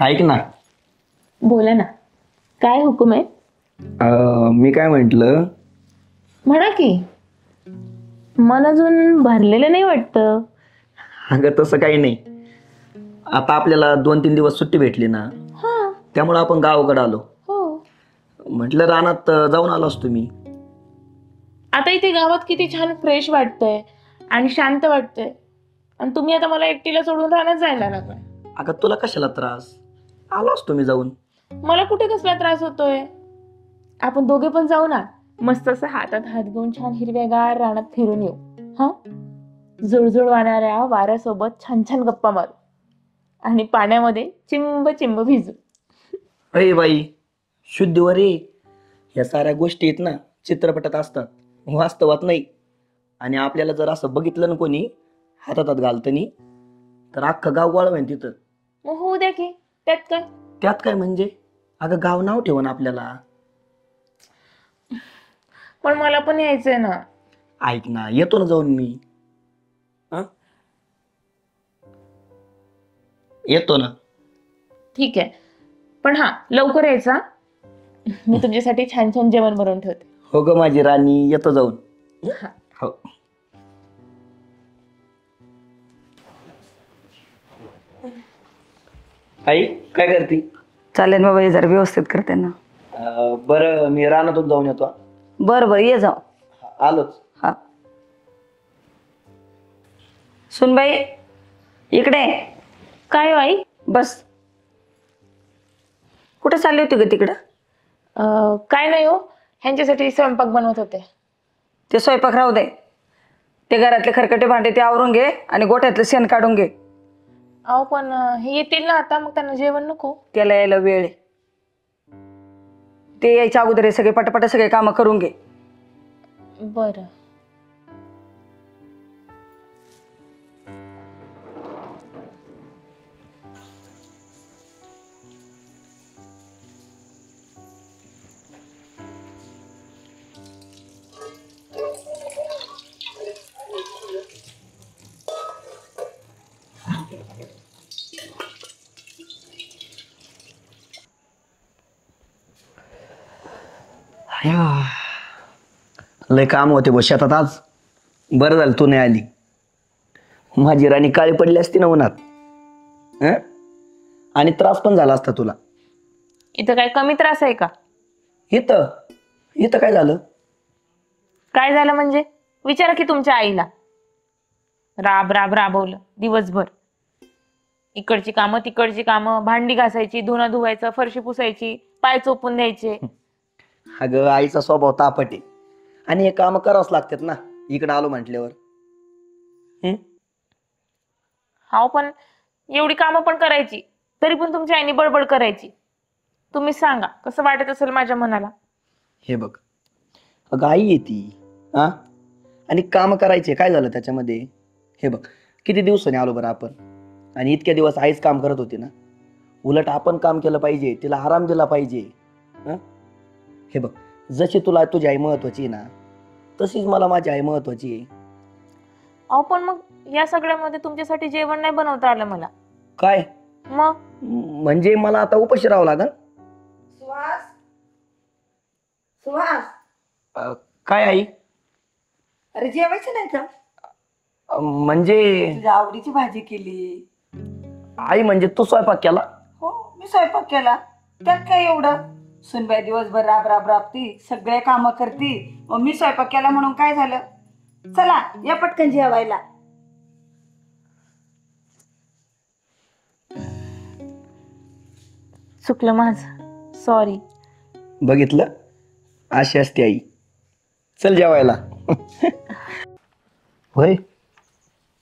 ऐक ना. बोला ना, काय हुकूम आहे? मी काय म्हंटल, म्हणा की. मन अजून भरलेलं नाही वाटतं. अगं तसं काही नाही. आता आपल्याला 2-3 दिवस सुट्टी भेटली ना, हा. त्यामुळे आपण गावाकडे आलो. हो. म्हटलं रानात जाऊन आलो असतो मी. आता इथे गावात किती छान फ्रेश वाटतंय आणि शांत वाटतंय, आणि तुम्ही आता मला एकटीला सोडून रानात जायला लागलाय. अगं तुला कशाला त्रास, आलो असतो मी जाऊन. मला कुठे कसला त्रास होतोय? आपण दोघे पण जाऊ ना, मस्त असं हातात हात घेऊन छान हिरव्यागार रानात फिरून येऊ. हा, जुळजुळ वाहणाऱ्या वाऱ्यासोबत छान छान गप्पा मारू आणि पाण्यामध्ये चिंब चिंब भिजू. अरे बाई, शुद्धीवर ये. ह्या साऱ्या गोष्टी आहेत ना चित्रपटात असतात, वास्तवात नाही. आणि आपल्याला जर असं बघितलं ना कोणी हातात घालतनी, तर अख्खं गाव वळवेन तिथं. मग होऊ द्या की, त्यात काय? त्यात काय म्हणजे? अगं गाव नाव ठेवून आपल्याला. पण मला पण यायचंय ना. ऐक ना, येतो ना जाऊन मी. येतो ना. ठीक आहे, पण हा लवकर यायचा. मी तुमच्यासाठी छान छान जेवण बनवून ठेवते. हो ग माझी राणी, येतो जाऊन. हो. आई काय करते? चालेल बाबा, हे जरा व्यवस्थित करते ना. बरं मी रानातून जाऊन येतो. बरं बरं, ये जाऊ. आलोच. हा, सुनबाई इकडे. काय आई? बस. कुठे चालली होती ग तिकडं? काय नाही हो, ह्यांच्यासाठी स्वयंपाक बनवत होते. ते स्वयंपाक राहू दे. ते घरातले खरकटे भांडे ते आवरून घे आणि गोठ्यातलं शेण काढून घे. अहो पण हे येतील ना आता, मग त्यांना जेवण नको? त्याला यायला वेळ आहे. ते यायच्या अगोदर हे सगळे पटापट सगळे कामं करून घे. बरं. लय काम होते बस शेतात आज. बरं झालं तू नाही आली. माझी राणी काळी पडली असती ना उन्हात. आणि त्रास पण झाला असता तुला. इथं काय कमी त्रास आहे का? इथं इथं काय झालं? काय झालं म्हणजे? विचारा की तुमच्या आईला. राब राब राबवलं दिवसभर. इकडची कामं तिकडची कामं, भांडी घासायची, धुणं धुवायचं, फरशी पुसायची, पाय चोपून द्यायचे. अगं आईचा स्वभाव तापट आहे आणि हे काम करावंच लागतात ना इकडं आलो म्हटल्यावर. हाव, पण एवढी कामं पण करायची, तरी पण तुमच्या आईने बडबड करायची. तुम्ही सांगा कसं वाटत असेल माझ्या मनाला? हे बघ, अगं आई येते हा, आणि काम करायचे, काय झालं त्याच्यामध्ये? हे बघ, किती दिवसांनी आलो बरं आपण, आणि इतक्या दिवस आईच काम करत होती ना. उलट आपण काम केलं पाहिजे, तिला आराम दिला पाहिजे. हे बघ, जशी तुला तुझी आई महत्वाची आहे ना, तशीच मला माझी आई महत्वाची आहे. अहो पण मग या सगळ्यामध्ये तुमच्यासाठी जेवण नाही बनवता आलं मला. काय मग? म्हणजे मला आता उपाशी राहावं लागल? सुहास, सुहास. काय आई? अरे जेवायचं नाही का? म्हणजे तुझ्या आवडीची भाजी केली. आई म्हणजे तू स्वयंपाक केला? हो, मी स्वयंपाक केला. त्यात काय एवढं? सुनबाई दिवसभर राब राब राबती, सगळे कामं करती, मग मी स्वयंपाक केला म्हणून काय झालं? चला या पटकन जेवायला. चुकलं माझं, सॉरी. बघितलं, अशी असते आई. चल जेवायला. होय,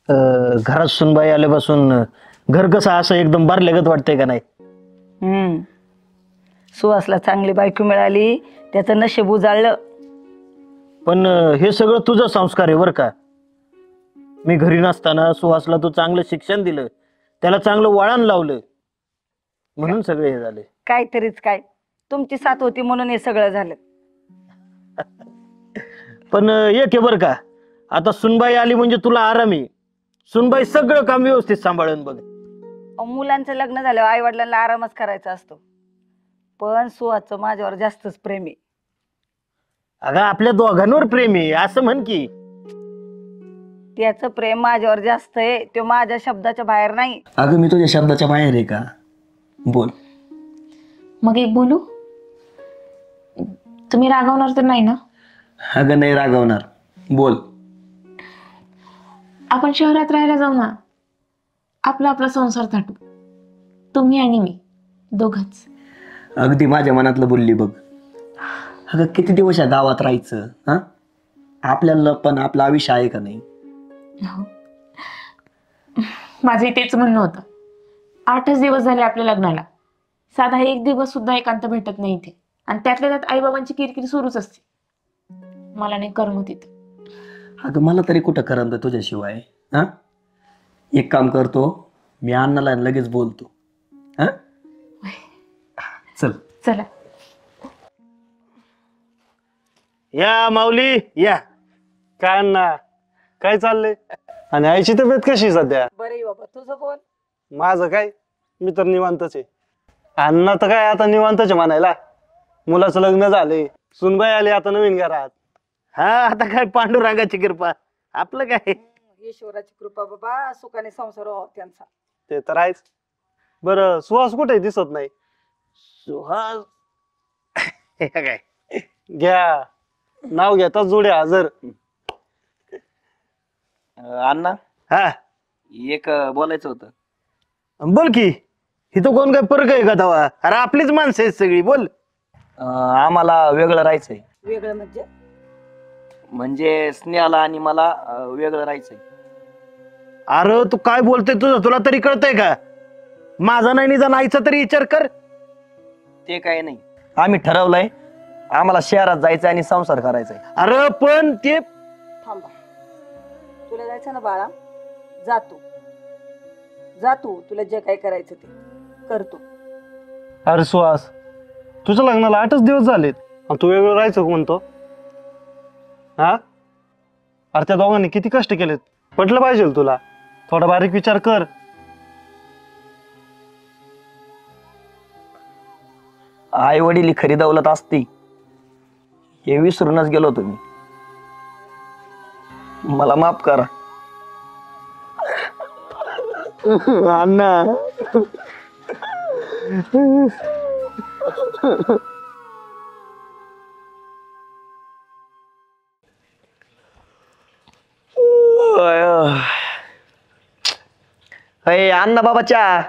घरात सुनबाई आल्यापासून घर कसं असं एकदम बारलेगत वाटतंय का नाही? सुहासला चांगली बायको मिळाली, त्याचं नशीब उजाळलं. पण हे सगळं तुझं संस्कार आहे बरं का. मी घरी नसताना सुहासला तू चांगलं शिक्षण दिलं, त्याला चांगलं वळण लावलं, म्हणून सगळे हे झाले. काहीतरीच काय, तुमची साथ होती म्हणून हे सगळं झालं. पण एक आहे बरं का, आता सुनबाई आली म्हणजे तुला आराम आहे. सुनबाई सगळं काम व्यवस्थित सांभाळून बघ. मुलांचं लग्न झाल्यावर आई वडिलांना आरामच करायचा असतो, पण सुहासचं माझ्यावर जास्तच प्रेम आहे. अगं आपल्या दोघांवर प्रेम आहे असं म्हण की. त्याचं प्रेम माझ्यावर जास्त आहे, तो माझ्या शब्दाच्या बाहेर नाही. अगं मी तुझ्या शब्दाच्या बाहेर आहे का? बोल. मग एक बोलू? तुम्ही रागवणार तर नाही ना? अगं नाही रागवणार, बोल. आपण शहरात राहायला जाऊ ना, आपला आपला संसार थाटू, तुम्ही आणि मी दोघच. अगदी माझ्या मनातलं बोलली बघ. अगं किती दिवस या गावात राहायचं? हा, आपल्याला पण आपलं आयुष्य आहे का नाही? हो. माझं तेच म्हणणं होतं. 8च दिवस झाले आपल्या लग्नाला, साधा एक दिवस सुद्धा एकांत भेटत नाही इथे, आणि त्यातल्या त्यात आईबाबांची किरकिर सुरूच असते. मला नाही करमत इथं. अगं मला तरी कुठं करमत तुझ्याशिवाय? हा, एक काम करतो मी, अण्णाला लगेच बोलतो. हा, चल. चला. या माऊली या. काय अण्णा, काय चाललंय? आणि आईची तब्येत कशी सध्या? बरे बाबा, तुझं बोल. माझं काय, मी तर निवांतच आहे. अण्णा तर काय आता निवांतच आहे म्हणायला. मुलाचं लग्न झाले, सुनबाई आली आता नवीन घरात. हा आता काय पांडुरंगाची कृपा, आपलं काय. ईश्वराची कृपा बाबा, सुखाने संसार व्हावा त्यांचा. ते तर आहेच. बरं सुहास कुठे दिसत नाही? सुहास काय घ्या, नाव घेता जोड्या हजर. अण्णा, हा एक बोलायचं होतं. बोल की. इथं कोण काय फरक आहे का तवा? अरे आपलीच माणसं आहेत सगळी, बोल. आम्हाला वेगळं राहायचंय. वेगळं म्हणजे? म्हणजे स्नेहाला आणि मला वेगळं राहायचंय. अरे तू काय बोलतोय, तुला तरी कळतंय का? माझा नाही निदान आईचा तरी विचार कर. ते काय नाही, आम्ही ठरवलंय आम्हाला शहरात जायचंय आणि संसार करायचाय. अरे पण ते थांबा, तुला जायचं ना बाळा, जातो जातो, तुला जे काय करायचं ते करतो. अरे सुहास, तुझ्या लग्नाला 8च दिवस झालेत आणि तू वेगळं राहायचं म्हणतो? हा, अरे त्या दोघांनी किती कष्ट केलेत, पटलं पाहिजे तुला. थोडा बारीक विचार कर. आई वडील खरी दौलत असती हे विसरूनच गेलो तुम्ही. मला माफ करा अण्णा. अय अण्णा बाबाच्या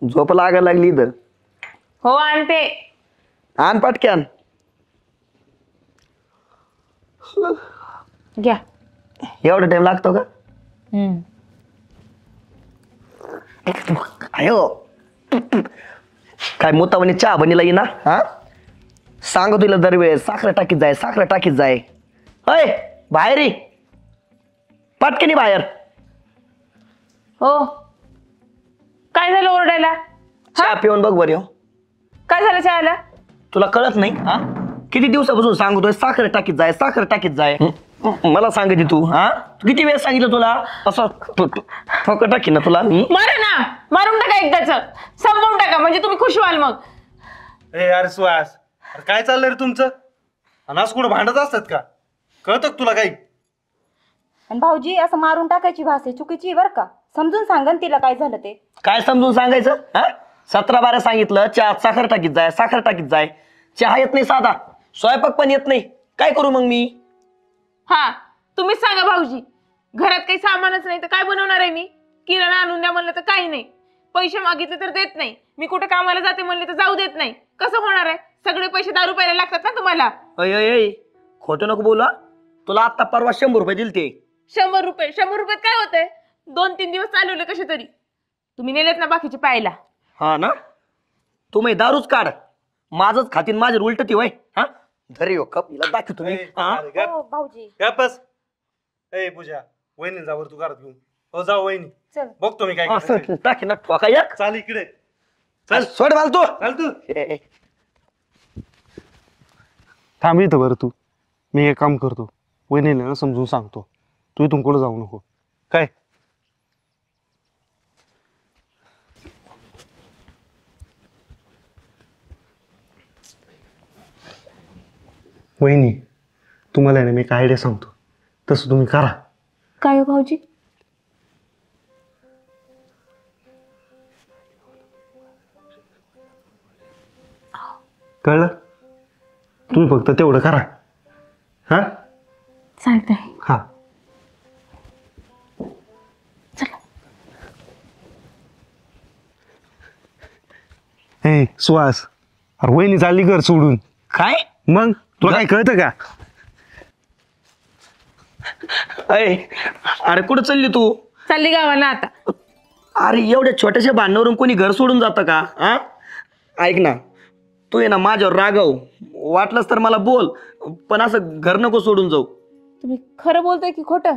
झोप लागायला लागली इथं. हो आणते. आण पटक्यान. घ्या. एवढा टाइम लागतो का? अयो काय मोतावणी चहा बनीला येईना. हा, सांगू तुला दरवेळेस साखर टाकीत जाय, साखर टाकीत जाय. अय बाहेर ये, पटकनी बाहेर. हो, काय झालं ओरडायला? चहा पिऊन बघ बरं. काय झालं चहाला? तुला कळत नाही? हा, किती दिवसापासून सांगतोय साखर टाकीत जाय, साखर टाकीत जाय. मला सांगितली तू. हा, किती वेळ सांगितलं तुला? असं ठोकर टाकी ना तुला मी. मारा ना, मारून टाका एकदाच, संपवून टाका, म्हणजे तुम्ही खुश व्हाल मग. ए अरे सुहास, अरे काय चाललंय रे तुमचं? आणि आज कुठं भांडत असतात का? कळतं का तुला काही? आणि भाऊजी, असं मारून टाकायची भास आहे, चुकीची आहे बरं का. समजून सांगा ना तिला काय झालं ते. काय समजून सांगायचं? हा, 17-12 सांगितलं चहा साखर टाकीत जाय, साखर टाकीत जाय. चहा येत नाही साधा, स्वयंपाक पण येत नाही. काय करू मग मी? हा, तुम्हीच सांगा भाऊजी. घरात काही सामानच नाही तर काय बनवणार आहे मी? किराणा आणून द्या म्हणलं तर काही नाही, पैसे मागितले तर देत नाही, मी कुठे कामाला जाते म्हणले तर जाऊ देत नाही. कसं होणार आहे? सगळे पैसे दारू प्यायला लागतात ना तुम्हाला. अय खोटं नको बोला. तुला आता परवा 100 रुपये दिले ते. 100 रुपये? 100 रुपयात काय होतंय? 2-3 दिवस चालवले कसे तरी. तुम्ही नेलेत ना बाकीचे प्यायला. हा ना, तुम्ही दारूच काढ, माझच खातीन, माझे उलट ती वय. हा, धरी हो कप, हिला दाखव तुम्ही. हो भाऊजी. बस. ए पूजा, वहिनी जावर तू घरात घेऊन. हो जाऊ वहिनी, चल. बघतो मी काय करायचं. टाकी ना ठोका एक. चाल इकडे, चल सोड मला तू. चाल तू. थांब इथं बरं तू. मी एक काम करतो, वहिनीला ना समजून सांगतो. तू इथून कुठं जाऊ नको काय. वहिनी तुम्हाला आहे ना मी एक आयडिया सांगतो, तसं तुम्ही करा. काय हो भाऊजी? कळलं? तुम्ही फक्त तेवढं करा. हा चालतंय. हा. ए सुहास, अरे वहिनी चालली घर सोडून. काय? मग तुला काय कळतं का? अय, अरे कुठं चालली तू? चालली गावाला आता. अरे एवढ्या छोट्याशा भांडणावरून कोणी घर सोडून जातं का? हा, ऐक ना, तू आहे ना माझ्यावर रागव, वाटलंच तर मला बोल, पण असं घर नको सोडून जाऊ. तुम्ही खरं बोलताय की खोटं?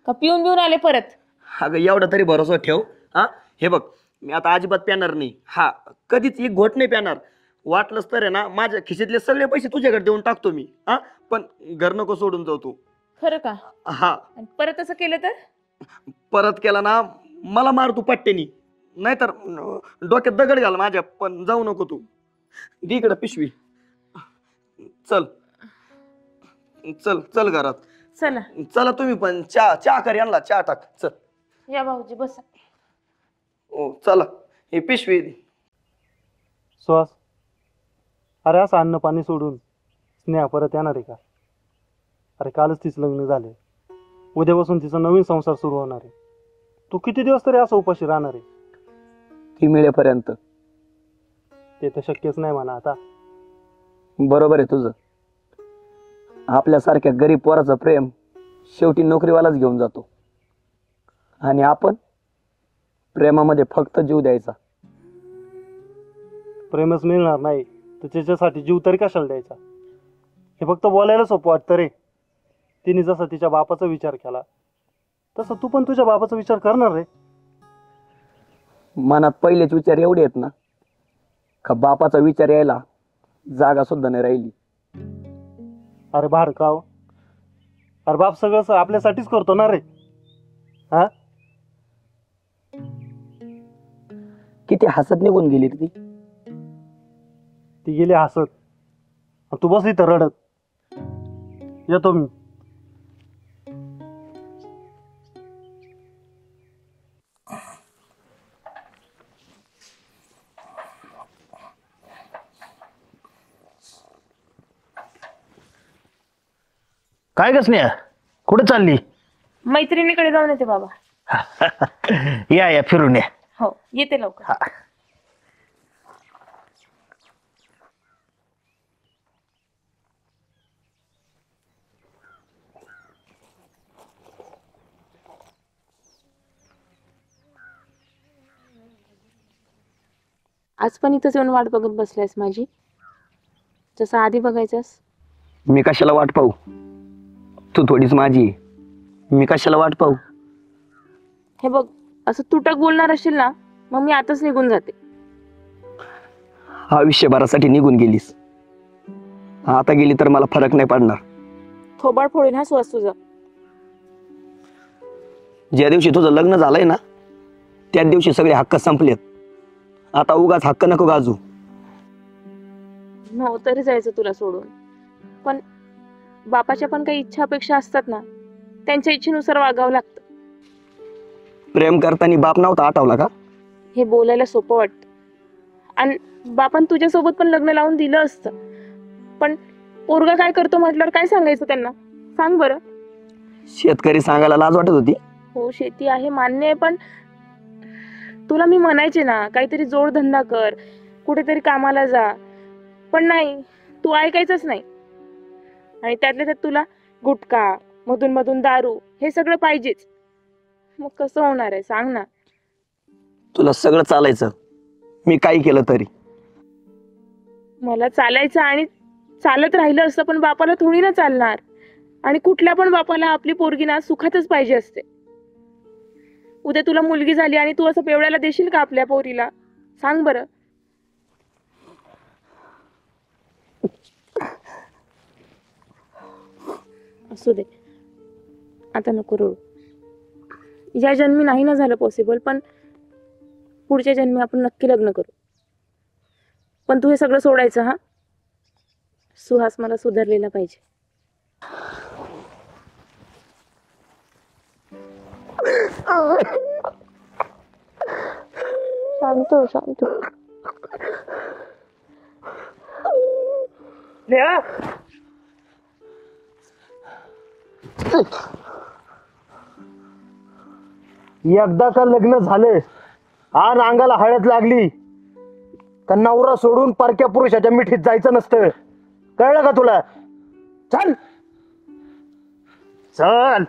का पिऊन बिऊन आले परत? अगं एवढा तरी भरोसा ठेव. हा, हे बघ, मी आता अजिबात प्याणार नाही. हा, कधीच एक घोट नाही प्याणार. वाटलंच तर आहे ना माझ्या खिशातले सगळे पैसे तुझ्याकडे देऊन टाकतो मी. हा, पण घर नको सोडून जाऊ तू. खरं का? हा, आणि परत असं केलं तर? परत केला ना मला मार तू पट्टेनी, नाहीतर डोक्यात दगड घाल माझ्या. पण जाऊ नको तू. दे इकडं पिशवी. चल चल चल घरात. चला चला तुम्ही पण चहा कर, यांना चहा टाक. चल. या भाऊजी बसा. हो चला, ही पिशवी. सुहास, अरे असं अन्न पाणी सोडून स्नेहा परत येणार आहे का? अरे कालच तिचं लग्न झालंय, उद्यापासून तिचा नवीन संसार सुरू होणार आहे. तू किती दिवस तरी असं उपाशी राहणार आहे? ती मिळेपर्यंत. ते तर शक्यच नाही म्हणा आता. बरोबर आहे तुझं. आपल्यासारख्या गरीब पोराचं प्रेम शेवटी नोकरीवालाच घेऊन जातो, आणि आपण प्रेमामध्ये फक्त जीव द्यायचा. प्रेमच मिळणार नाही तर त्याच्यासाठी जीव तरी कशाला द्यायचा? हे फक्त बोलायला सोपं वाटतं रे. तिने जसा तिच्या बापाचा विचार केला तसं तू पण तुझ्या बापाचा विचार करणार रे. मनात पहिलेच विचार एवढे आहेत ना का बापाचा विचार यायला जागा सुद्धा नाही राहिली. अरे भाडकाव, अरे बाप सगळं आपल्यासाठीच करतो ना रे. हा, किती हसत निघून गेली ती. ती गेली हसत, आणि तू बस इथं रडत. येतो मी. काय गं स्नेहा, कुठं चालली? मैत्रिणीकडे जाऊन येते बाबा. या या फिरून या. हो येते लवकर. आज पण इथंच येऊन वाट बघत बसलायस माझी, जसं आधी बघायचंस. मी कशाला वाट पाहू? तू थोडीच माझी आहे. मी कशाला वाट पाहू? हे बघ, असं तुटक बोलणार असेल ना मग मी आताच निघून जाते. आयुष्यभरासाठी निघून गेलीस, आता गेली तर मला फरक नाही पडणार. थोबाड फोडीन हा सुहास तुझं. ज्या दिवशी तुझं लग्न झालंय ना त्याच दिवशी सगळे हक्क संपलेत. आता उगाच हक्क नको गाजू. तरी जायचं तुला सोडून, पण बापाच्या पण काही इच्छा अपेक्षा असतात ना, त्यांच्या इच्छेनुसार वागावं लागतं. प्रेम करताना बाप नव्हता आठवला का? हे बोलायला सोपं वाटतं, आणि बापान तुझ्यासोबत पण लग्न लावून दिलं असतं, पण पोरगा काय करतो म्हटल्यावर काय सांगायचं त्यांना? सांग बरं. शेतकरी सांगायला लाज वाटत होती. हो शेती आहे मान्य आहे, पण तुला मी म्हणायचे ना काहीतरी जोडधंदा कर, कुठेतरी कामाला जा, पण नाही, तू ऐकायचंच नाही. आणि त्यातल्या त्यात तुला गुटखा, मधून मधून दारू, हे सगळं पाहिजेच. मग कसं होणार आहे सांग ना. तुला सगळं चालायचं, मी काही केलं तरी. मला चालायचं आणि चालत राहिलं असतं, पण बापाला थोडी ना चालणार. आणि कुठल्या पण बापाला आपली पोरगी ना सुखातच पाहिजे असते. उद्या तुला मुलगी झाली आणि तू असं पेवड्याला देशील का आपल्या पोरीला? सांग बरं. असू दे, आता नको रडू. या जन्मी नाही ना झालं पॉसिबल, पण पुढच्या जन्मी आपण नक्की लग्न करू. पण तू हे सगळं सोडायचं हा. सुहास मला सुधारलेला पाहिजे. शांत हो, शांत हो. एकदा का लग्न झालं आणि अंगाला हळद लागली तर नवरा सोडून परक्या पुरुषाच्या मिठीत जायचं नसतं. कळलं का तुला? चल चल.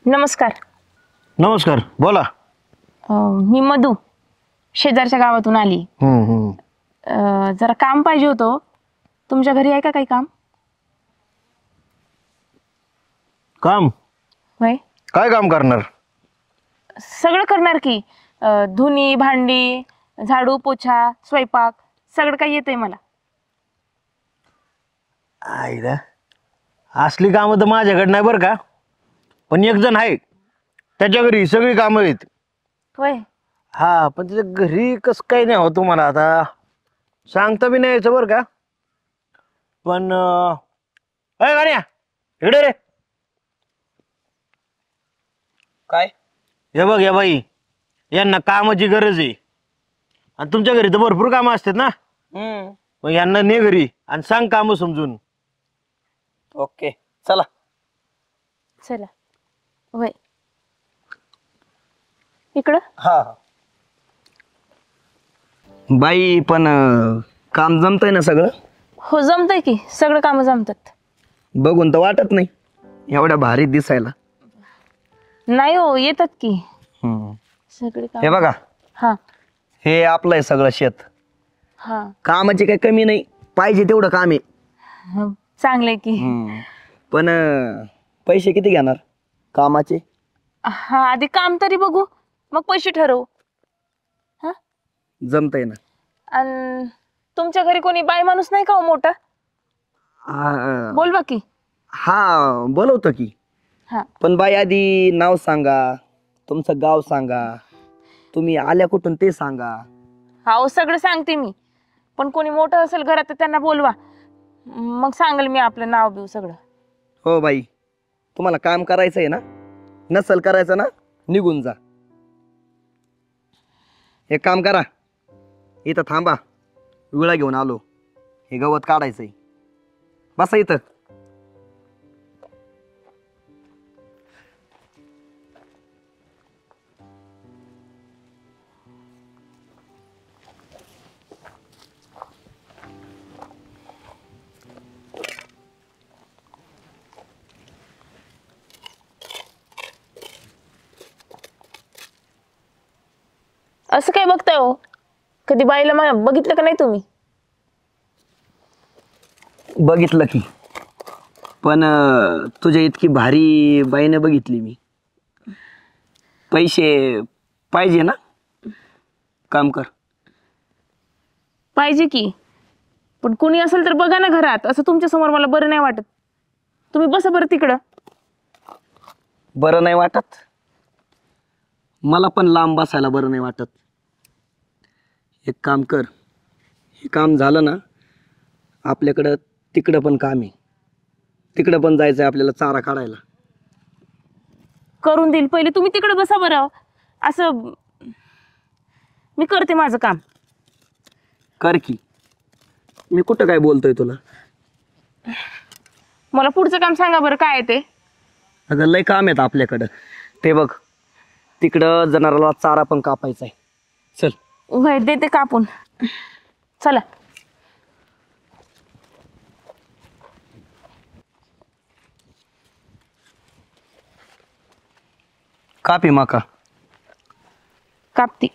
नमस्कार. नमस्कार, बोला. मी मधू, शेजारच्या गावातून आली. जरा काम पाहिजे होतं. तुमच्या घरी आहे का काही काम? काम? होय. काय काम करणार? सगळं करणार की. धुनी, भांडी, झाडू, पोछा, स्वयंपाक सगळं काही येतंय मला. आईला असली कामं तर माझ्याकडे नाही बरं का, पण एक जण आहे त्याच्या घरी सगळी कामं आहेत. होय. हा, पण त्याच्या घरी कसं काही नाही हो तुम्हाला आता सांगता बी नाही यायचं बरं का. पण अय गाण्या इकडे रे. काय? हे बघ या बाई, यांना कामाची गरज आहे आणि तुमच्या घरी तर भरपूर कामं असतात ना. मग यांना ने घरी आणि सांग कामं समजून. ओके चला. चला. होय. इकडं. हा बाई, पण काम जमतंय ना सगळं? हो, जमतंय की. सगळं कामं जमतात. बघून तर वाटत नाही एवढ्या भारी दिसायला. नाही हो, येतात की सगळे काम. हे बघा, हा हे आपलं आहे सगळं शेत. हा. कामाची काही कमी नाही, पाहिजे तेवढं काम आहे. चांगलंय की. पण पैसे किती घेणार कामाचे? हा, आधी काम तरी बघू, मग पैसे ठरवू. हा, जमतंय ना? आणि तुमच्या घरी कोणी बाई माणूस नाही का हो मोठा? बोलवा की. हा बोलवतो की. हा. पण बाई आधी नाव सांगा, तुमचं गाव सांगा, तुम्ही आल्या कुठून ते सांगा. हो, सगळं सांगते मी. पण कोणी मोठं असेल घरात तर त्यांना बोलवा, मग सांगेल मी आपलं नाव बिव सगळं. हो बाई, तुम्हाला काम करायचं आहे ना? नसल करायचं ना, निघून जा. एक काम करा, इथं थांबा, विळा घेऊन आलो. हे गवत काढायचंय. बसा इथं. असं काय बघताय हो? कधी बाईला बघितलं का नाही तुम्ही? बघितलं की, पण तुझ्या इतकी भारी बाईने बघितली मी. पैसे पाहिजे ना? काम कर. पाहिजे की, पण कोणी असेल तर बघा ना घरात. असं तुमच्या समोर मला बरं नाही वाटत. तुम्ही बसा बरं तिकडं. बरं नाही वाटत? मला पण लांब बसायला बरं नाही वाटत. एक काम कर, हे काम झालं ना, आपल्याकडं तिकडं पण काम आहे. तिकडं पण जायचं आहे आपल्याला चारा काढायला. करून देईल. पहिले तुम्ही तिकडे बसा बरं. असं मी करते माझं काम. कर की. मी कुठं काय बोलतोय तुला? मला पुढचं काम सांगा बरं, काय आहे ते? अगं लय काम आहेत आपल्याकडं. ते बघ, तिकडं जनावराला चारा पण कापायचा आहे. चल. होय, देते कापून. चला. कापी माका. कापती.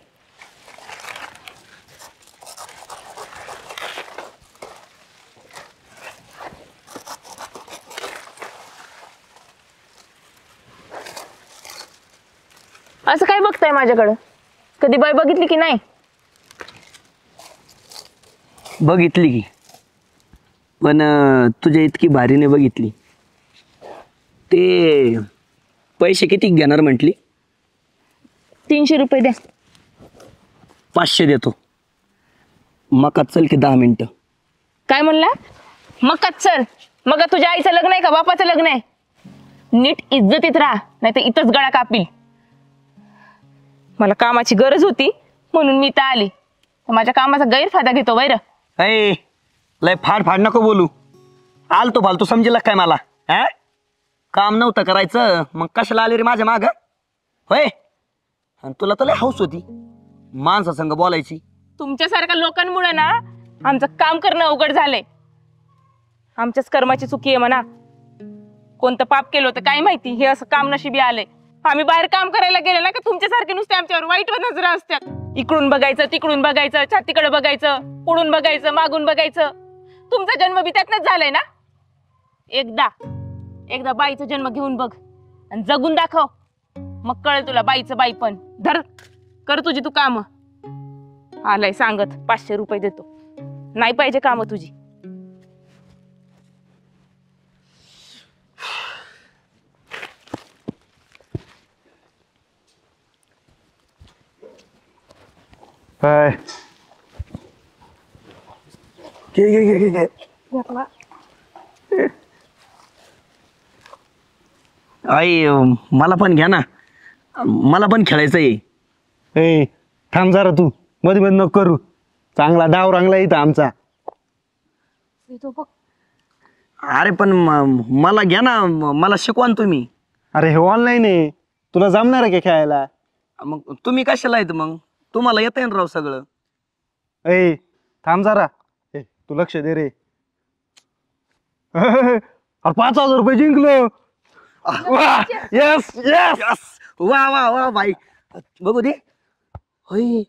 असं काय बघताय माझ्याकडं? कधी बाई बघितली की नाही? बघितली की, पण तुझ्या इतकी भारीने बघितली. ते पैसे किती घेणार म्हटली? 300 रुपये द्या. 500 देतो. मका चल की 10 मिनिटं. काय म्हणला? मग कच्चर. मग तुझ्या आईचं लग्न आहे का बापाचं लग्न आहे? नीट इज्जतीत राहा, नाही तर इथंच गळा कापील. मला कामाची गरज होती म्हणून मी इथं आली. माझ्या कामाचा गैरफायदा घेतो वैर. ऐ लय फाड नको बोलू. आलतो फालतू समजेल काय मला? हा, काम नव्हतं करायचं मग कशाला आले रे माझ्या माग? होय, आणि तुला तर लय हौस होती माणसा संग बोलायची. तुमच्यासारख्या लोकांमुळे ना आमचं काम करणं अवघड झालंय. आमच्याच कर्माची चुकी आहे म्हणा. कोणतं पाप केलं होतं काय माहिती, हे असं काम नशिबी आलंय. आम्ही बाहेर काम करायला गेले ना, का तुमच्यासारखे नुसते आमच्यावर वाईट नजरा असतात. इकडून बघायचं, तिकडून बघायचं, छातीकडे बघायचं, पुढून बघायचं, मागून बघायचं. तुमचा जन्म बी त्यातनच झालाय ना. एकदा बाईचा जन्म घेऊन बघ आणि जगून दाखव, मग कळेल तुला बाईचं बाईपण. धर, कर तुझी तू काम. आलाय सांगत 500 रुपये देतो. नाही पाहिजे काम तुझी. काय घे. आई मला पण घ्या ना, मला पण खेळायचंय. ए थांब जरा, तू मध्ये मध्ये नको करू. चांगला डाव रांगला इथं आमचा. अरे पण मला घ्या ना, मला शिकवा ना तुम्ही. अरे हे ऑनलाईन आहे, तुला जमणार आहे का खेळायला? मग तुम्ही कशाला येत? मग तुम्हाला येत ना राव सगळं. ए थांब जरा, ए तू लक्ष दे रे. अरे 5,000 रुपये जिंकलो. Yes yes. यस, वा वा वा भाई, बघू दे. होय,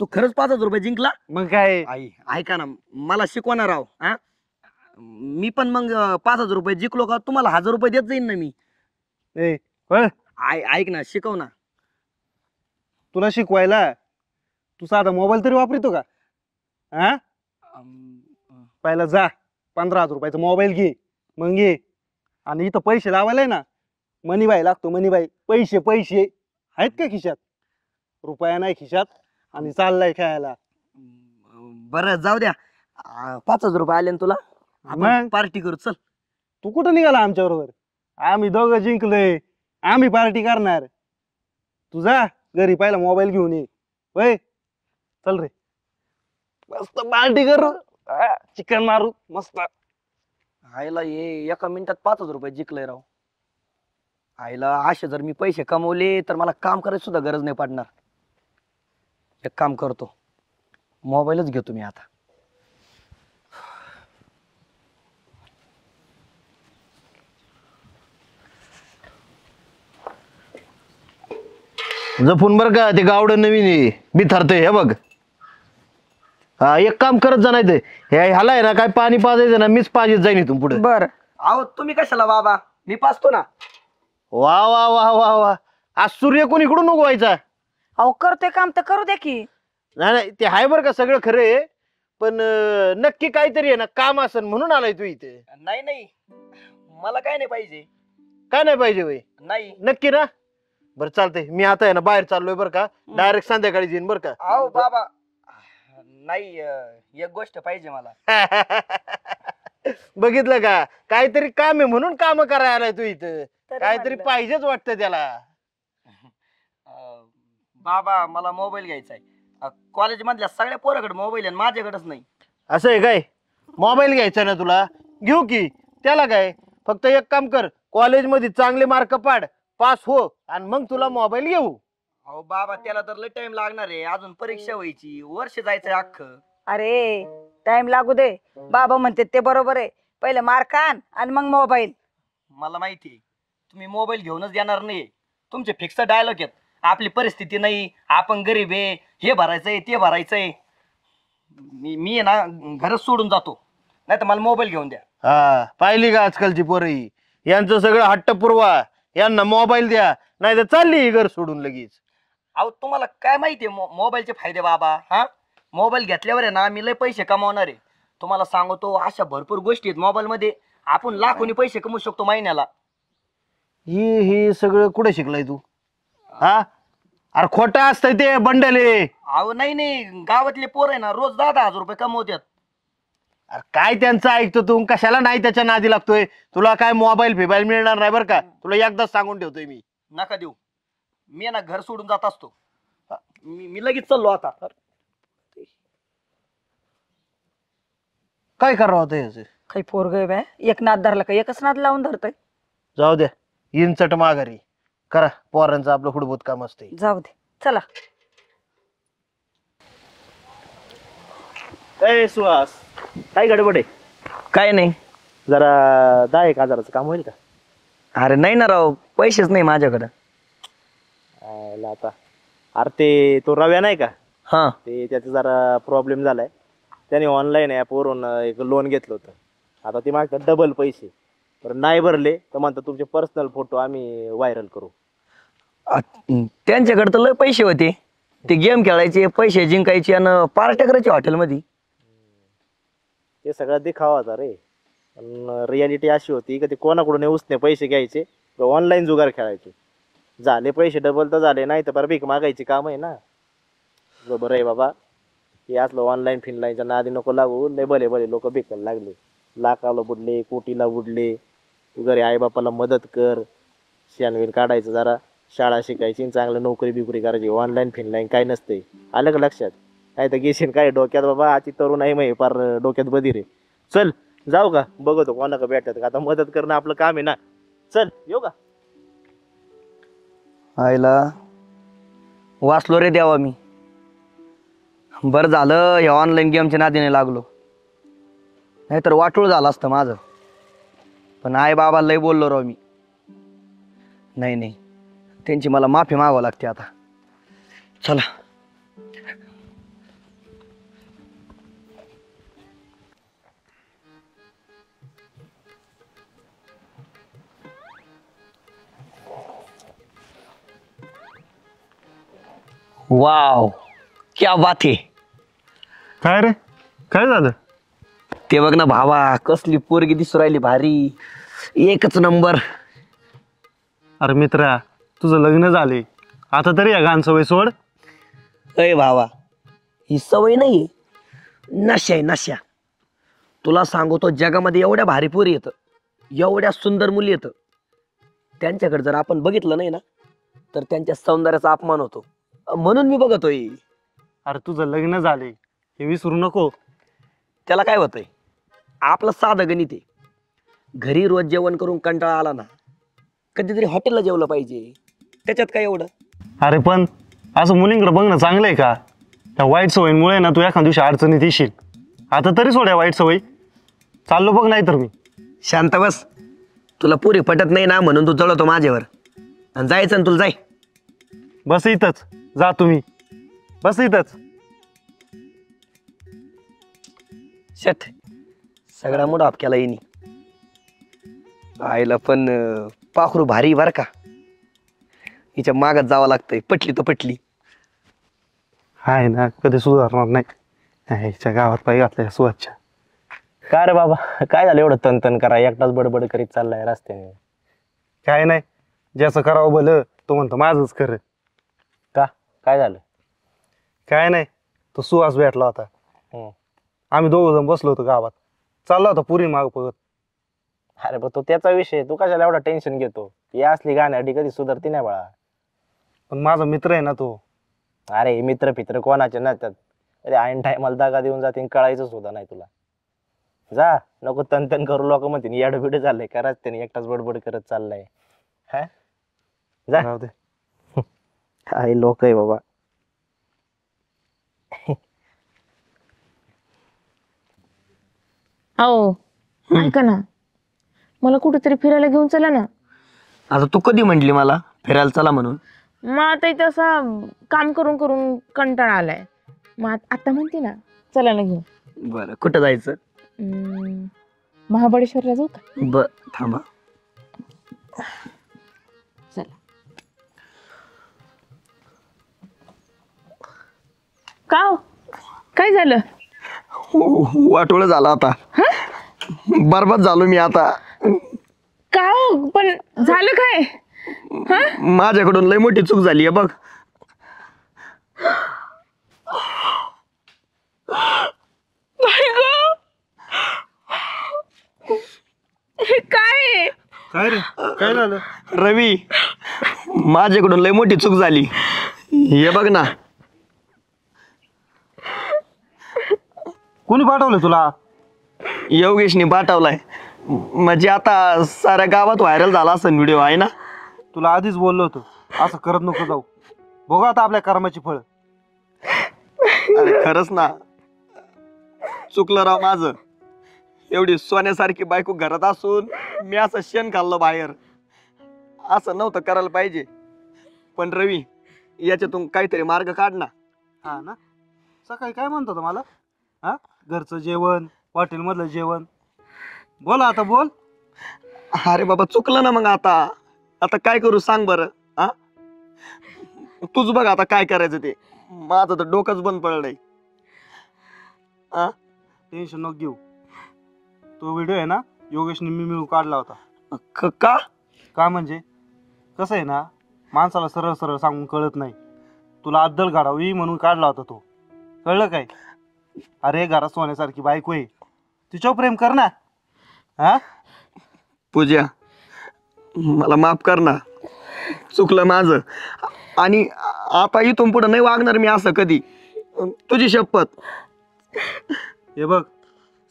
तू खरंच 5,000 रुपये जिंकला? मग काय? आई ऐका ना, मला शिकवा ना राव. हा, मी पण मग 5,000 रुपये जिंकलो का तुम्हाला 1,000 रुपये देत जाईन ना मी. ए वळ. ऐक ना, शिकव ना. तुला शिकवायला तू साधा मोबाईल तरी वापरतो का? हा, पहिला जा 15,000 रुपयाचा मोबाईल घे, मग घे. आणि इथं पैसे लावायला ना, मनीबाई लागतो. मनीबाई, पैसे पैसे आहेत का खिशात? रुपया नाही खिशात आणि चाललाय खेळायला. बरं जाऊ द्या, 5,000 रुपये आले ना तुला, मग? आपण पार्टी करू. चल. तू कुठं निघाला आमच्या बरोबर? आम्ही दोघं जिंकलोय, आम्ही पार्टी करणार. तू जा घरी, पहिला मोबाईल घेऊन ये. वय चल रे, मस्त पार्टी करू, चिकन मारू मस्त. आईला ये एका मिनिटात 5,000 रुपये जिंकलंय राव. आईला असे जर मी पैसे कमवले तर मला काम करायची सुद्धा गरज नाही पडणार. एक काम करतो, मोबाईलच घेतो मी आता. जपून बर का, ते गावडं नवीन आहे, बिथारतंय हे बघ. हा एक काम करत जा, नाही ह्याला आहे ना काय पाणी पाजायचं ना, मीच पाजीत जाईन इथून पुढे. बर. अहो तुम्ही कशाला बाबा, मी पाचतो ना. वा वा वा वा वा. आज सूर्य कोण इकडून उगवायचा? अहो करतोय काम तर करू दे की. नाही नाही, ते आहे बरं का सगळं खरं आहे, पण नक्की काहीतरी आहे ना काम असेल म्हणून आलाय तू इथे. नाही, मला काय नाही पाहिजे. काय नाही पाहिजे वय? नाही. नक्की ना? बरं चालतंय, मी आता आहे ना बाहेर चाललोय बरं का, डायरेक्ट संध्याकाळी येईन बरं का. अहो बाबा, नाही, एक गोष्ट पाहिजे मला. बघितलं का, काहीतरी काम आहे म्हणून काम करायला आलाय तू इथं. काहीतरी म्हणलं. पाहिजेच वाटतं त्याला. बाबा मला मोबाईल घ्यायचा आहे. कॉलेज मधल्या सगळ्या पोराकडे मोबाईल आहे, माझ्याकडेच नाही. असं आहे काय? मोबाईल घ्यायचा ना तुला, घेऊ की. त्याला काय, फक्त एक काम कर, कॉलेजमध्ये चांगले मार्क पाड, पास हो, आणि मग तुला मोबाईल घेऊ. अहो बाबा, त्याला तर लय टाइम लागणार आहे, अजून परीक्षा व्हायची, वर्ष जायचंय अख्खं. अरे टाइम लागू दे, बाबा म्हणते ते बरोबर आहे. पहिले मार्क आण आणि मग मोबाईल. मला माहिती आहे तुम्ही मोबाईल घेऊनच देणार नाही. तुमचे फिक्स डायलॉग आहेत, आपली परिस्थिती नाही, आपण गरीब आहे, हे भरायचंय ते भरायचंय. मी आहे ना घरच सोडून जातो, नाही तर मला मोबाईल घेऊन द्या. हा पाहिली का आजकालची पोरही, यांचं सगळं हट्ट पुरवा, यांना मोबाईल द्या, नाही तर चालली घर सोडून लगेच. अहो तुम्हाला काय माहितीये मोबाईलचे फायदे बाबा? हा, मोबाईल घेतल्यावर आहे ना मी लय पैसे कमावणार आहे. तुम्हाला सांगतो अशा भरपूर गोष्टी आहेत मोबाईल मध्ये, आपण लाखोनी पैसे कमवू शकतो महिन्याला. ही सगळं कुठे शिकलाय तू? हा, अरे खोटं असतंय ते बंडले. अहो नाही, गावातले पोर आहे ना रोज 10,000 रुपये कमवतात. अरे काय त्यांचं ऐकतो तू? कशाला नाही त्याच्या नादी लागतोय? तुला काय मोबाईल फिबाईल मिळणार नाही बरं का, तुला एकदाच सांगून ठेवतोय मी. नका देऊ, मी ना घर सोडून जात असतो. मी लगेच चाललो आता. काय करावं होतं याचं? काही पोरग बाय, एक नाद धरला का एकच नाद लावून धरतय. जाऊ द्या, इंचट माघारी करा, पोरांचं आपलं हुडबूत काम असते. जाऊ दे, चला. ए सुहास, काय गडबड आहे? काय नाही. जरा 10,000-1,000चं काम होईल का? अरे नाही ना राव, पैसेच नाही माझ्याकडं. आता अरे ते तो रव्या नाही का, हा, ते त्याचा जरा प्रॉब्लेम झालाय. त्याने ऑनलाईन ॲपवरून एक लोन घेतलं होतं. आता ते मागतात डबल पैसे, तर नाही भरले तर म्हणतात तुमचे पर्सनल फोटो आम्ही व्हायरल करू. त्यांच्याकडे तर लय पैसे होते. ते गेम खेळायचे, पैसे जिंकायचे आणि पार्ट्या करायचे हॉटेलमध्ये. ते सगळं दिखावा होता रे. पण रियालिटी अशी होती की ते कोणाकडून उसने पैसे घ्यायचे, ऑनलाईन जुगार खेळायचे. झाले पैसे डबल तर झाले, नाही तर बरं भीक मागायची काम आहे ना. बरं आहे बाबा, हे असलं ऑनलाईन फिनलाईनच्या नादी नको लागू. लय भले भले लोक भिकायला लागले, लाखाला बुडले, कोटीला बुडले. तू घरी आईबापाला मदत कर, शानवीन काढायचं जरा, शाळा शिकायची, चांगलं नोकरी बिकरी करायची. ऑनलाईन फिनलाईन काय नसते, आलं का लक्षात? काय तर घेशील काय डोक्यात बाबा, आची तरुण आहे मग फार डोक्यात बधीर आहे. चल जाऊ का, बघतो कोणाला भेटत का, आता मदत करणं आपलं काम आहे ना. चल येऊ का? आईला वाचलो रे देवा मी. बरं झालं या ऑनलाईन गेमच्या नादीने लागलो, नाहीतर वाटूळ झालं असतं माझं. पण आई बाबा लय बोललो राव मी. नाही, त्यांची मला माफी मागावं लागते आता. चला. वाव, क्या बात है. काय रे, काय झालं? ते बघ ना भावा, कसली पोरगी दिसू राहिली भारी, एकच नंबर. अरे मित्रा, तुझं लग्न झाले, आता तरी या घाण सवय सोड. अय भावा, ही सवय नाही, नशा आहे नशा. तुला सांगतो जगामध्ये एवढ्या भारी पोरी येतं, एवढ्या सुंदर मुली येतं, त्यांच्याकडे जर आपण बघितलं नाही ना तर त्यांच्या सौंदर्याचा अपमान होतो. म्हणून मी बघतोय. अरे तुझं लग्न झाले हे विसरू नको. त्याला काय होतंय, आपलं साधं गणित आहे. घरी रोज जेवण करून कंटाळा आला ना, कधीतरी हॉटेलला जेवलं पाहिजे, त्याच्यात काय एवढं. अरे पण असं मुलींकडे बघणं चांगलं आहे का? त्या वाईट सवयींमुळे ना तू एखाद्या दिवशी अडचणीत येशील. आता तरी सोड्या वाईट सवयी, चाललो बघ. नाही तर मी. शांत बस, तुला पुरी पटत नाही ना म्हणून तू जळतो माझ्यावर. आणि जायचं ना तुला, जाय. बस इथंच, जा तुम्ही, बस इथंच. शट, सगळा मूड ऑफ केला येईनी. आईला पण पाखरू भारी बर का, हिच्या मागत जावं लागतंय. पटली तर पटली. आहे ना, कधी सुधारणार नाही. ह्याच्या गावात पाय घातल्या सुवाच्या. काय रे बाबा, काय झालं एवढं तनतन करा, एकटाच बडबड करीत चाललाय रस्त्याने? काय नाही, ज्याचं करावं भलं तो म्हणतो माझंच खरं. का, काय झालं? काय नाही, तो सुहास भेटला होता. आम्ही दोघ जण बसलो होतो गावात, चालला होता पुरी माग बघत. अरे बा, तो त्याचा विषय, तू कशाला एवढा टेन्शन घेतो? ही असली गाण्यासाठी कधी सुधारती नाही बाळा. पण माझा मित्र आहे ना तो. अरे मित्र फित्र कोणाचे नसतात. अरे ऐन टायमाला दागा देऊन जाते, कळायचं सुद्धा नाही तुला. जा, नको तन करू. लोक म्हणतील येडं बिडं झालंय का रस्त्याने एकटाच बडबड करत चाललाय. हा, जा. काय लोक आहे बाबा. हो, ऐका ना, मला कुठेतरी फिरायला घेऊन चला ना. आता तू कधी म्हंटली मला फिरायला चला म्हणून? मग आता इथं असं काम करून करून कंटाळा आलाय. मग आता म्हणते ना, चला ना घेऊन. बरं, कुठं जायचं? महाबळेश्वरला जाऊ का? बर, थांबा. चला. का हो? काय झालं? वाटोळं झालं आता. बरबाद झालो मी आता. का हो? पण झालं काय? हा? माझ्याकडून लय मोठी चूक झाली आहे बघ. आई गं! हे काय आहे? काय रे काय झालं? रवी, माझ्याकडून लय मोठी चूक झाली. हे बघ ना. कोणी पाठवलं तुला? योगेशने पाठवलाय. म्हणजे आता साऱ्या गावात व्हायरल झाला असं व्हिडिओ आहे ना. तुला आधीच बोललो होतो असं करत नको जाऊ. बघू आता आपल्या कर्माची फळ. अरे खरंच ना, चुकलं राव माझं. एवढी सोन्यासारखी बायको घरात असून मी असं शेण खाल्लं बाहेर. असं नव्हतं करायला पाहिजे. पण रवी, याच्यातून काहीतरी मार्ग काढ ना. हा ना, सकाळी काय म्हणतो होता मला? हा, घरचं जेवण, हॉटेलमधलं जेवण. बोल आता बोल. अरे बाबा, चुकलं ना. मग आता काय करू सांग बरं. हा, तूच बघ आता काय करायचं ते. माझं तर डोकंच बंद पडलंय. टेन्शन नको घेऊ. तो व्हिडिओ आहे ना, योगेशने मी मिळून काढला होता. का? का म्हणजे कसं आहे ना, माणसाला सरळ सरळ सांगून कळत नाही. तुला अद्दल घडावी म्हणून काढला होता तो. कळलं काय? अरे घरात सोन्यासारखी बायको आहे, तिच्यावर प्रेम कर ना. हा, पूजा, मला माफ कर ना. चुकलं माझं. आणि आता इथून पुढे नाही वागणार मी असं कधी. तुझी शपथ. हे बघ,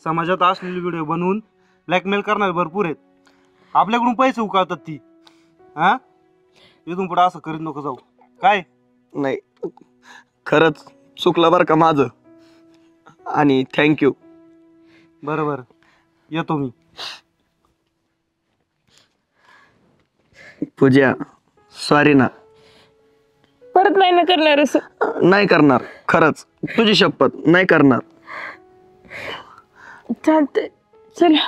समाजात असलेले व्हिडिओ बनवून ब्लॅकमेल करणारे भरपूर आहेत. आपल्याकडून पैसे उकळतात ती. हा, इथून पुढे असं करीत नको जाऊ. काय? नाही, खरंच चुकलं बरं का माझं. आणि थँक्यू. बरोबर, येतो मी. पूजा, सॉरी ना. परत नाही ना करणार असं? नाही करणार, खरंच तुझी शपथ नाही करणार. चालतंय, चला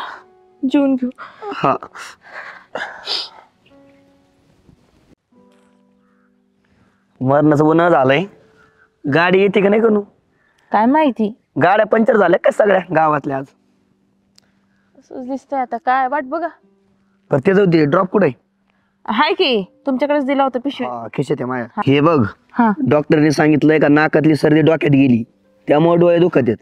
जेवून घेऊ. हा. मरणाचं उन्हा झालंय. गाडी येते का नाही करू? काय माहिती, गाड्या पंक्चर झाल्या का सगळ्या गावातल्या आज? असंच दिसतंय आता. काय वाट बघा. पण ते जाऊ दे, ड्रॉप कुठे? हाय की तुमच्याकडेच दिला होता पिशवी. खिशात आहे माझ्या. हे बघ, हा, डॉक्टरने सांगितलंय का नाकातली सर्दी डोक्यात गेली, त्यामुळे डोळे दुखत आहेत.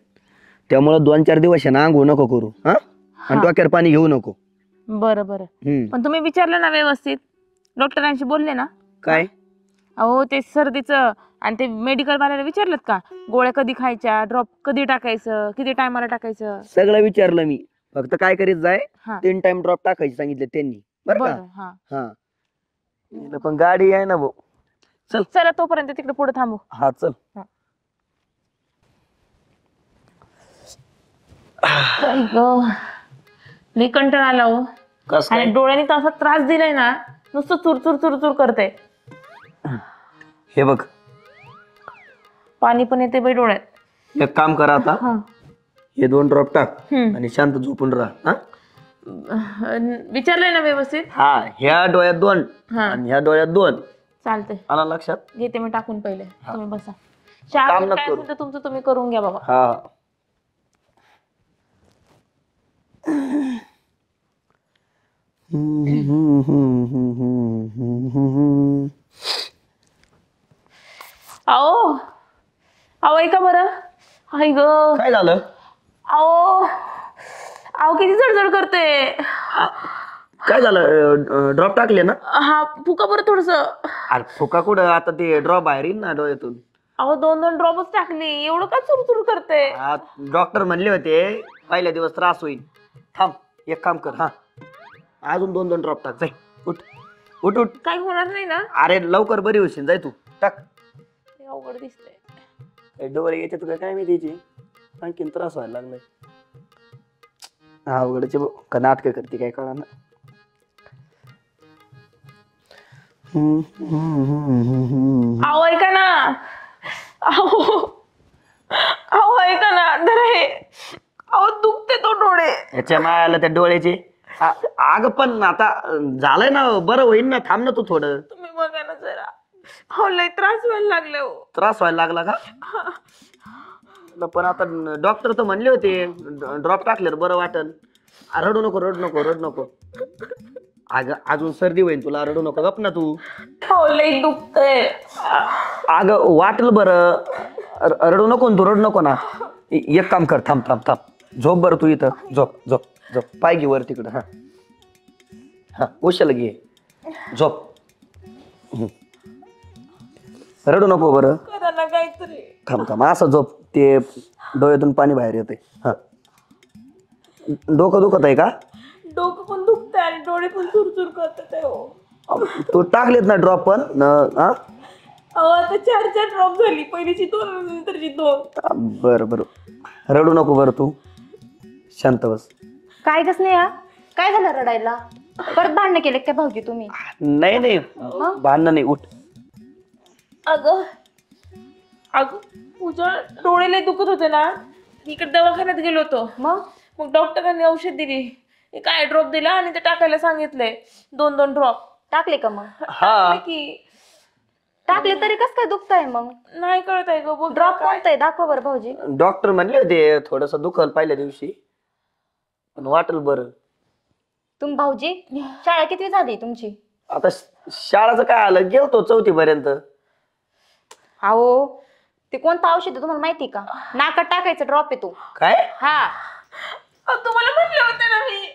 त्यामुळे 2-4 दिवस आहे ना अंघोळ नको करू. हा, आणि डोक्यावर पाणी घेऊ नको. बरं बरं. पण तुम्ही विचारलं ना व्यवस्थित? डॉक्टरांशी बोलले ना? काय? अहो ते सर्दीचं आणि ते मेडिकल वाल्याला विचारलं का? गोळ्या कधी खायच्या, ड्रॉप कधी टाकायचं, किती टायमाला टाकायचं? सगळं विचारलं मी. फक्त काय करीत जाय, हा. 3 टाइम ड्रॉप टाकायचे सांगितले त्यांनी. बरं का? बरं, हा. हा. पण गाडी आहे ना भाऊ. चल. चला तोपर्यंत तिकडे पुढे थांबू. हा चल. लई कंटाळा आला हो. कस आणि डोळ्याने तर असा त्रास दिलाय ना, नुसतं चुरचुर चुरचुर करते. हे बघ, पाणी पण येते बाई डोळ्यात. एक काम करा आता. हा. हे 2 ड्रॉप टाक हम्म. आणि शांत झोपून राहा. विचारलंय ना व्यवस्थित? हा, ह्या डोळ्यात 2 हा, आणि ह्या डोळ्यात 2. चालतंय. आला लक्षात? घेते मी टाकून पहिले. तुम्ही बसा. चहा काम पण नको काय करू. असेल तर तुमचं तुम्ही करून घ्या बाबा. हा. आओ आओ, ऐका बरं. आई ग, काय झालं? आओ आओ, किती जडजड करते. काय झालं? ड्रॉप टाकले ना? हा, फुका बरं थोडस. अरे फुका कुठं, आता ते ड्रॉप बाहेर येईल ना डोळ्यातून. अहो 2-2 ड्रॉपच टाकली, एवढं का चुरचुर करते? डॉक्टर म्हणले होते पहिल्या दिवस त्रास होईल. थांब, एक काम कर. हा, अजून 2-2 ड्रॉप टाक. जाय, उठ उठ उठ. काही होणार नाही ना? अरे लवकर बरी होशील. जाय तू, टाक. हे अवघड दिसतंय. डोळे याच्यात काय काय माहिती याची, आणखीन त्रास व्हायला लागलाय. हा, अवघडचे का नाटक करते काय कळा ना. अहो ऐका ना. अहो अहो, ऐका ना. धर हे. अहो दुखते तो डोळे. याच्या मायाला त्या डोळ्याचे. अगं पण आता झालंय ना, बरं होईल ना. थांब ना तू थोडं. तुम्ही बघा ना जरा. अहो लय त्रास व्हायला लागले हो. त्रास व्हायला लागला का? पण आता डॉक्टर तर म्हणले होते ड्रॉप टाकल्यावर बरं वाटन. रडू नको रडू नको रडू नको. अगं अजून सर्दी होईल तुला, रडू नको, गप ना तू. हो लई दुखतंय. अगं वाटलं बरं, रडू नको तू, रडू नको ना. एक काम कर, थांब थांब थांब, झोप बरं तू इथं, झोप झोप झोप, पाय घे वर तिकडं. हा हा उशाला घे, झोप. रडू नको बरं, करा ना काहीतरी. थांब थांब, असं झोप, ते डोळ्यातून पाणी बाहेर येते. हा डोकं दुखत आहे का? डोकं पण दुखतंय आणि डोळे पण चुरचुर करतात आहे हो. तू टाकलेत ना ड्रॉप पण हा? अहो आता 4 ड्रॉप झाली, पहिलीची 2 नंतरची 2. बरं बरं, रडू नको बरं तू, शांत बस. काय गं स्नेहा, काय झालं रडायला? परत भांडणं केले काय भाऊजी तुम्ही? नाही नाही, भांडणं नाही, उठ. अगं अगं पूजा, डोळे लय दुखत होते ना, इकडे दवाखान्यात गेलो होतो. मग डॉक्टरांनी औषध दिली, काय ड्रॉप दिला आणि ते टाकायला सांगितलंय. 2 ड्रॉप टाकले का? मग हा की टाकले तरी कस काय दुखतंय? मग नाही कळत आहे ग. ड्रॉप कोणतं आहे दाखवा बरं भाऊजी. डॉक्टर म्हणले होते थोडस दुखल पहिल्या दिवशी, पण वाटल बरं. तुम्ही भाऊजी शाळा किती झाली तुमची? आता शाळाचं काय आलं, गेलतो 4थी पर्यंत. अहो ते कोणतं औषध आहे तुम्हाला माहिती का? नाकात टाकायचं ड्रॉप आहे तो. काय? हा तुम्हाला म्हणले होते ना मी,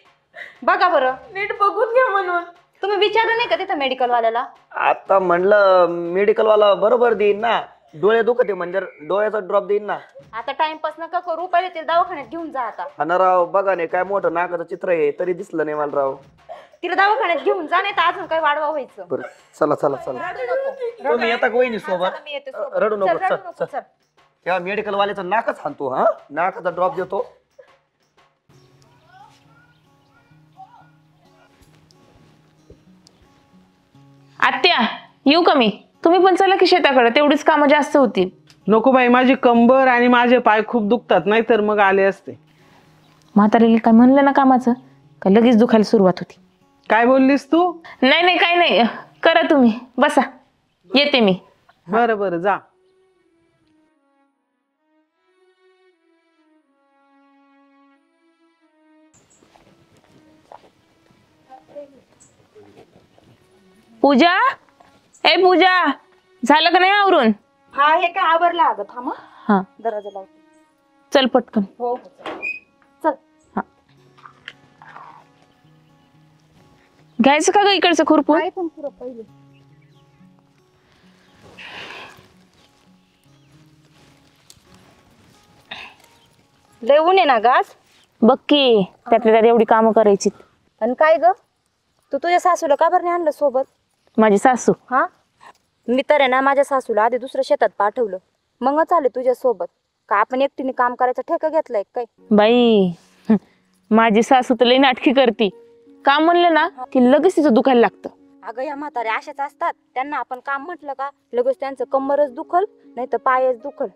बघा बरं, नीट बघून घ्या म्हणून. तुम्ही विचारलं नाही का तिथं मेडिकल वाल्याला? आता म्हणलं मेडिकल वाला बरोबर देईन ना, डोळे दुखते म्हणजे डोळ्याचा ड्रॉप देईन ना. आता टाइमपास नका करू, पहिले ते दवाखान्यात घेऊन जा. आता हा राव, बघा नाही काय मोठं नाकाचं चित्र आहे, तरी दिसलं नाही मला राव. तिला दवाखान्यात घेऊन जा, नाही तर अजून काय वाढवा व्हायचं. बरं चला चला चला, रडू नको. तुम्ही येता का वहिनी सोबत? चला, मी येते सोबत. रडू नको, चल, रडू चल, नको, चल. चल. तेव्हा मेडिकल वाल्याचा नाकच हाणतो, हा नाकाचा ड्रॉप देतो. आत्या येऊ का मी? तुम्ही पण चला की शेताकडे, तेवढीच कामं जास्त होतील. नको बाई, माझी कंबर आणि माझे पाय खूप दुखतात, नाही तर मग आले असते. म्हातारीला काय म्हणलं ना कामाचं का लगेच दुखायला सुरुवात होती. काय बोललीस तू? नाही नाही काही नाही, करा तुम्ही, बसा, येते मी. बरं बरं जा. पूजा, ए पूजा, झालं का नाही आवरून? हा हे काय आवरला? अगं थांब हं. हा दरवाजा लावते. चल पटकन. हो चल. घ्यायचं का ग इकडचं खुरपून? काय पण पुरं पहिले. लय ऊन आहे ना गास. बघ की, त्यातल्या त्यात एवढी कामं करायची. आणि काय ग, तू तुझ्या सासूला का बरं नाही आणलं सोबत? माझी सासू हा, मी तर आहे ना माझ्या सासूला आधी दुसऱ्या शेतात पाठवलं, मगच आले तुझ्या सोबत. का आपण एकटीने काम करायचा ठेका घेतलाय काय? बाई, माझी सासू तर लई नाटकी करती. काम म्हणलं ना की लगेच तिचं दुखायला लागतं. अगं या म्हाताऱ्या अशाच असतात, त्यांना आपण काम म्हटलं का लगेच त्यांचं कंबरच दुखल, नाही तर पायच दुखल.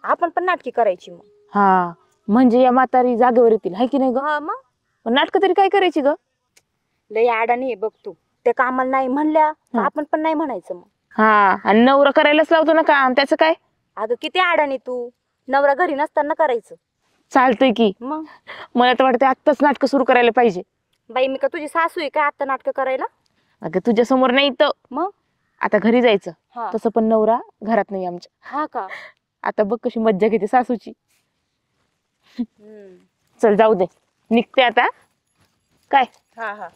आपण पण नाटकी करायची मग. हा म्हणजे या म्हातारी जागेवर येतील, हाय की नाही ग? हा मग पण नाटकं तरी काय करायची ग? लय अडाणी आहे बघ तू. ते कामाला नाही म्हणल्या का आपण पण नाही म्हणायचं मग. हा, आणि नवरा करायलाच लावतो ना काम, त्याचं काय? अगं किती अडाणी तू, नवरा घरी नसताना करायचं. चालतंय की. मग मला तर वाटतं आत्ताच नाटकं सुरू करायला पाहिजे. बाई, मी का तुझी सासू आहे काय आता नाटकं करायला? अगं तुझ्या समोर नाही तर मग आता घरी जायचं, हा. तसं पण नवरा घरात नाही आमच्या. हा का? आता बघ कशी मज्जा घेते सासूची. हम्म. चल जाऊ दे, निघते आता. काय? हा हा,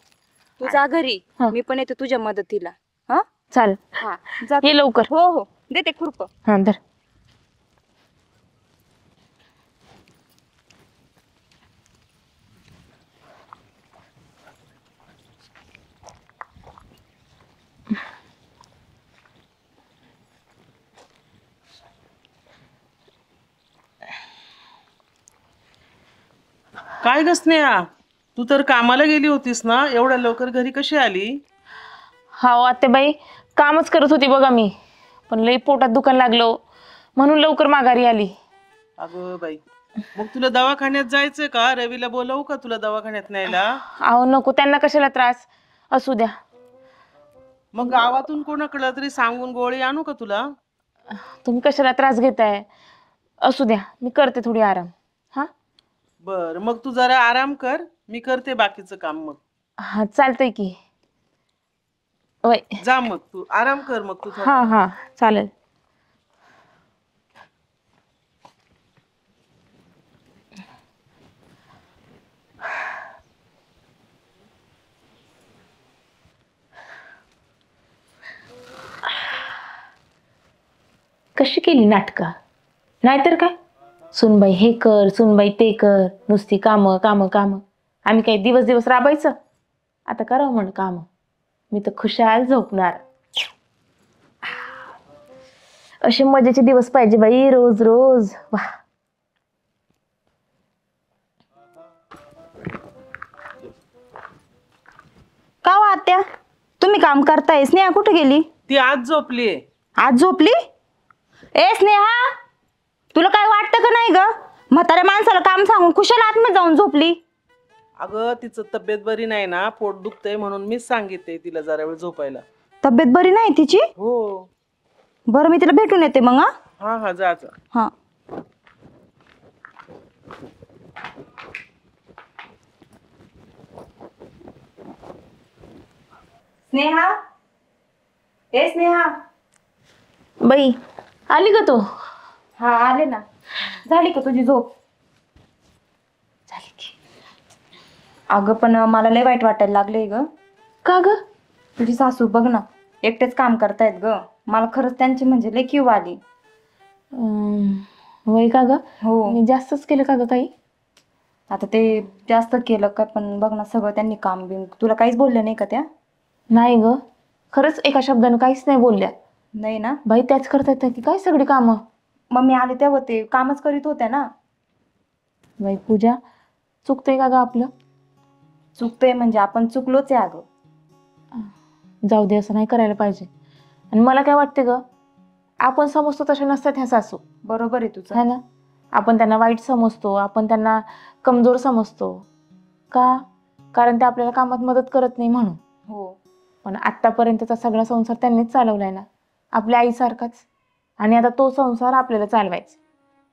तू जा घरी, हा. मी पण येते तुझ्या मदतीला. हा चाल, हा जा. ये लवकर. हो हो, देते खुरप. हा धर. काय ग स्नेहा, तू तर कामाला गेली होतीस ना, एवढ्या लवकर घरी कशी आली? हा आत्याबाई, कामच करत होती बघा मी, पण लई पोटात दुखायला लागलो म्हणून लवकर माघारी आली. अगं बाई, मग तुला दवाखान्यात जायचंय का? रवीला बोलवू का तुला दवाखान्यात न्यायला? अहो नको, त्यांना कशाला त्रास, असू द्या. मग गावातून कोणाकडे तरी सांगून गोळी आणू का तुला? तुम्ही कशाला त्रास घेताय? असू द्या, मी करते थोडी आराम. हा बर, मग तू जरा आराम कर, मी करते बाकीचं काम. मग हा चालतंय की. वय. जा, मग तू आराम कर, मग तू थोडा. हा हा चालेल. कशी केली नाटकं, नाहीतर काय. सुनबाई हे कर, सुनबाई ते कर, नुसती कामं कामं कामं. आम्ही काही दिवस दिवस राबायचं. आता करावं म्हण काम. मी तर खुशाल झोपणार. असे मजेचे दिवस पाहिजे बाई, रोज रोज. वा. का हो आत्या, तुम्ही काम करताय? स्नेहा कुठे गेली? ती आज झोपलीये. आज झोपली? ए स्नेहा, तुला काय वाटतं का नाही ग? म्हाताऱ्या माणसाला काम सांगून कुशाला आतमध्ये जाऊन झोपली. अगं तिचं तब्येत बरी नाही ना, पोट दुखतंय म्हणून मीच सांगितले तिला जरा वेळ झोपायला. तब्येत बरी नाही तिची? हो. बरं, मी तिला भेटून येते मग. हा हा हा, जा जा. हा. स्नेहा, ए स्नेहा. बाई आली का तू? हा आले ना. झाली का तुझी झोप? झाली की. अगं पण मला लय वाईट वाटायला लागलंय ग. का ग? तुझी सासू बघ ना, एकटेच काम करतायत ग. मला खरंच त्यांची म्हणजे लय किव आली. वय का ग? हो. मी जास्तच केलं का ग काही? आता ते जास्त केलं का, पण बघ ना सगळं त्यांनी काम बिम. तुला काहीच बोलले नाही का त्या? नाही ग, खरंच एका शब्दानं काहीच नाही बोलल्या. नाही ना? बाई त्याच करतात की काय सगळी कामं. मग मी आले तेव्हा ते कामच करीत होत्या ना. बाई पूजा, चुकतंय का ग आपलं? चुकतंय म्हणजे आपण चुकलोच आहे अगं. जाऊ दे, असं नाही करायला पाहिजे. आणि मला काय वाटते ग, आपण समजतो तशा नसतात ह्या सासू. बरोबर आहे तुझं. है ना? आपण त्यांना वाईट समजतो, आपण त्यांना कमजोर समजतो. का? कारण ते आपल्याला कामात मदत करत नाही म्हणून. हो. पण आत्तापर्यंतचा सगळा संसार त्यांनीच चालवलाय ना, आपल्या आईसारखाच. आणि आता तो संसार आपल्याला चालवायचा.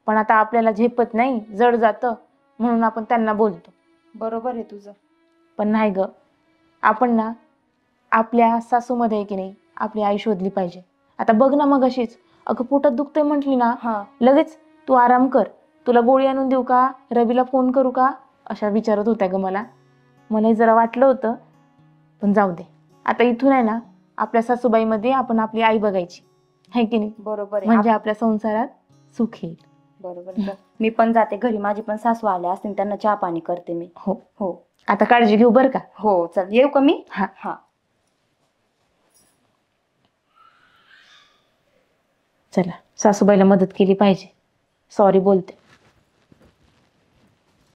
पण आता आपल्याला झेपत नाही, जड जातं, म्हणून आपण त्यांना बोलतो. बरोबर आहे तुझं. पण नाही ग, आपण ना आपल्या सासूमध्ये की नाही आपली आई शोधली पाहिजे. आता बघ ना, मग अशीच अगं पोटात दुखतंय म्हटली ना, हा. लगेच तू आराम कर, तुला गोळी आणून देऊ का, रवीला फोन करू का, अशा विचारत होत्या ग मला. मलाही जरा वाटलं होतं, पण जाऊ दे. आता इथून आहे ना, आपल्या सासूबाईमध्ये आपण आपली आई बघायची, है की नाही? बरोबर आहे. म्हणजे आपल्या संसारात सुख येईल. बरोबर आहे. मी पण जाते घरी, माझी पण सासू आल्या असतील, त्यांना चहा पाणी करते मी. हो हो. आता काळजी घेऊ बरं का. हो चल, येऊ का मी? हा. हा. चला, सासूबाईला मदत केली पाहिजे. सॉरी बोलते.